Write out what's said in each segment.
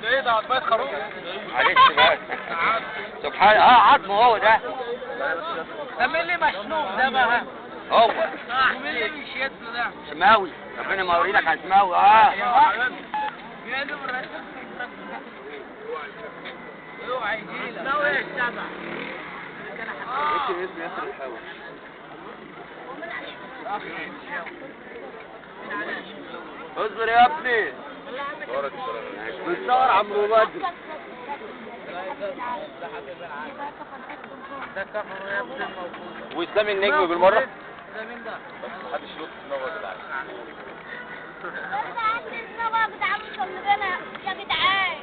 ده ايه ده عضمات خروف؟ معلش بقى. سبحان عظمه هو ده. ده مين اللي مشنوق ده بقى؟ هو ومين اللي بيشد ده؟ سماوي، ربنا ما يوريلك على سماوي. اوعى يجيلك سماوي ايه السبع؟ اكتب اسم ياسر الحاوي. اصبر يا ابني. بتصور عمرو بدر. ده كفر يا ابني الموجود. واسلام النجم بالمره. ده مين ده؟ محدش يشوف دماغه يا جدعان.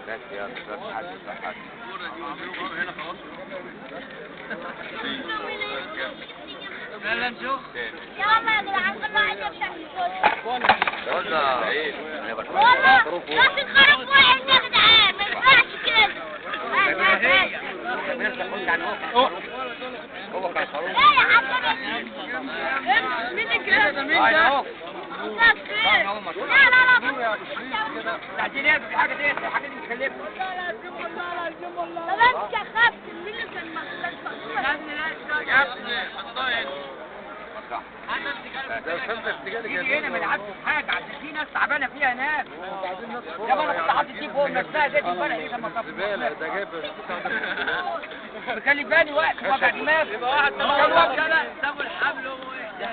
بس يا بس حد حد. يلا نشوف. يلا يا جدعان كل واحد يفتح والله ايه؟ والله بس الخروف واحد يا جدعان ما ينفعش كده. هو كان خروف. ايه يا حسن مين الجهاز ده؟ مين ده؟ لا لا لا تعديل ايه في حاجه دي؟ الحاجه دي مكلفه. طب انت يا خابتن مين اللي كان مخلص؟ يا ابني حطها يجي هنا ما يلعبش حاجه عشان في ناس تعبانه فيها هناك. يا بابا كنت حاطط دي فوق نفسها زي دي فرق ايه لما زباله ده جايب مخلي بالي وقت وجع دماغ. يبقى واحد سابوا الحبل وهو ايه؟